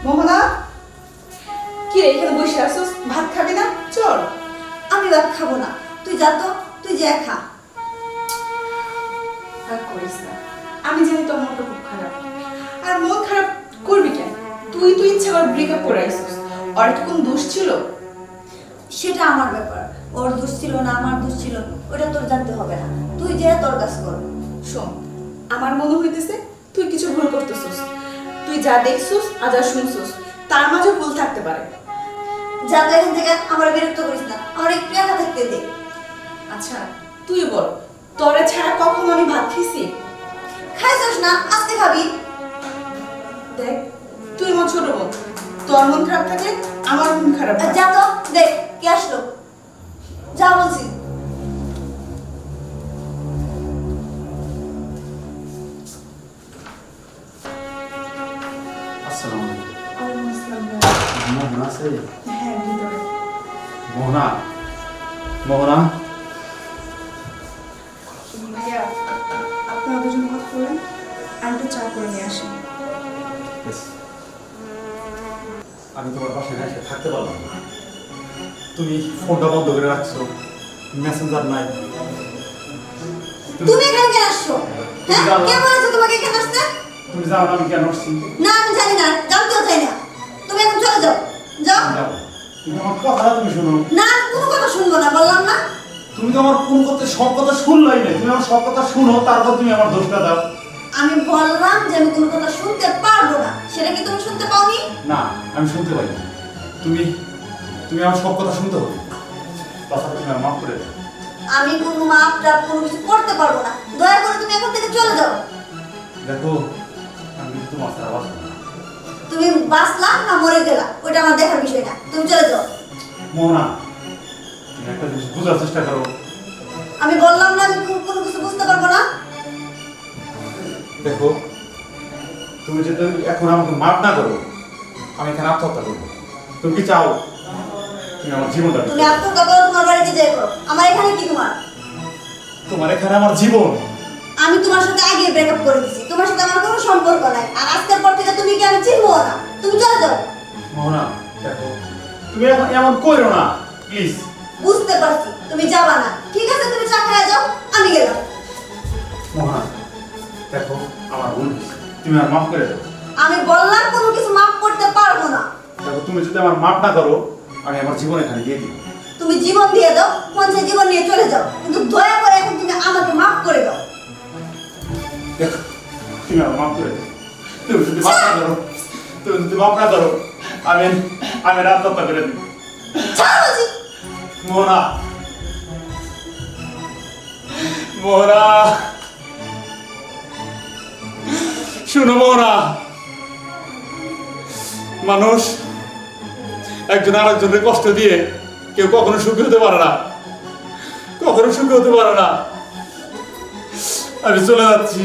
মোহনা, কি রে এখানে বসে আসছিস? ভাত খাবি না? চল। আমি ভাত খাবো না, তুই যা তো, তুই যা খা। আর করিস না, আমি জানি তোর মনটা খুব খারাপ। আর মন খারাপ করবি কেন? তুই তো ইচ্ছা করে ব্রেকআপ করে আসছিস। আর কি কোন দোষ ছিল? সেটা আমার ব্যাপার, ওর দোষ ছিল না আমার দোষ ছিল ওটা তোর জানতে হবে না, তুই যা তোর কাজ কর। শোন, আমার মনে হইতেছে তুই কিছু ভুল করতেছিস। তুই যা দেখছিস আর যা শুনছিস তার মাঝে ভুল থাকতে পারে। যা তো এখান থেকে, আমার বিরক্ত করিস না, আমার একটু একা থাকতে দে। আচ্ছা তুই বল, তোরে ছাড়া কখনো আমি ভাত খেয়েছি? খাইছিস না, আজকে খাবি। দেখ, তুই আমার ছোট বোন, তোর মন খারাপ থাকলে আমার মন খারাপ হয়। যা তো, দেখ কে আসলো, যা বলছি। আসসালামু আলাইকুম। মোহনা আছে? হ্যাঁ, ভিতরে। মোহনা, মোহনা, ভাইয়া, আপনারা দুজন কথা বলেন, আমি একটু চা করে নিয়ে আসি। আমি তোমার বাসায় এসে থাকতে পারলাম না। তুমি ফোনটা বন্ধ করে রাখছো, মেসেঞ্জার নাই। তুমি এখানে কেন আসছো? হ্যাঁ, কে বলেছে তোমাকে এখানে আসতে? তুমি জানো না আমি কেন আসছি? না আমি জানি না, জানতেও চাই না। তুমি এখন চলে যাও, যাও। যাও। তুমি আমার কথাটা তুমি শোনো। না, কোনো কথা শুনবো না, বললাম না। তুমি তো আমার কোন কথা সব কথা শুনলাই না। তুমি আমার সব কথা শুনো, তারপর তুমি আমার দোষটা দাও। আমি বললাম যে আমি কোনো কথা শুনতে পারবো না, সেটা কি তুমি শুনতে পাওনি? না, আমি শুনতে পাই না। তুমি তুমি আমার সব কথা শুনতে হবে। কথাটা তুমি আমার মাফ করে দাও। আমি কোনো মাপ টাপ কোনো কিছু করতে পারবো না, দয়া করে তুমি এখন থেকে চলে যাও। দেখো, আমি কিন্তু তোমার ছাড়া বাঁচবো না। তুমি বাঁচলা না মরে গেলা ওটা আমার দেখার বিষয় না, তুমি চলে যাও। মোহনা, তুমি একটা জিনিস বোঝার চেষ্টা করো। আমি বললাম না আমি কোনো কিছু বুঝতে পারবো না। দেখো, তুমি যদি এখন আমাকে মাফ না করো, আমি এখানে আত্মহত্যা করবো। তুমি কি চাও তুমি আমার জীবনটা তুমি আত্মহত্যা করো, তোমার বাড়িতে যাই করো, আমার এখানে কি তোমার? তোমার এখানে আমার জীবন। আমি তোমার সাথে আগে ব্রেকআপ করে দিছি, তোমার সাথে আমার কোনো সম্পর্ক নাই, আর আজকের পর থেকে তুমি কি আমি চিনবো না, তুমি চলে যাও। মোহনা, দেখো, তুমি এখন এমন করো না প্লিজ। বুঝতে পারছি তুমি যাবা না, ঠিক আছে তুমি চা খাইয়া যাও, আমি গেলাম। মোহনা, দেখো, আমার ভুল হয়েছে। তুমি আর মাফ করে দাও। আমি বললাম কোনো কিছু মাফ করতে পারবো না। দেখো, তুমি যদি আমার মাফ না করো, আমি আমার জীবন এখানে দিয়ে দিব। তুমি জীবন দিয়ে দাও, মন চাই জীবন নিয়ে চলে যাও, কিন্তু দয়া করে এখন তুমি আমাকে মাফ করে দাও। দেখো, তুমি আমার মাফ করে দাও। তুমি যদি মাফ না করো, তুমি যদি মাফ না করো, আমি আমি আত্মহত্যা করে দিব। ছাড়ো বলছি। মোহনা, মোহনা, শুনো মোহনা, মানুষ একজন আরেকজনের কষ্ট দিয়ে কেউ কখনো সুখী হতে পারে না, কখনো সুখী হতে পারে না। আমি চলে যাচ্ছি।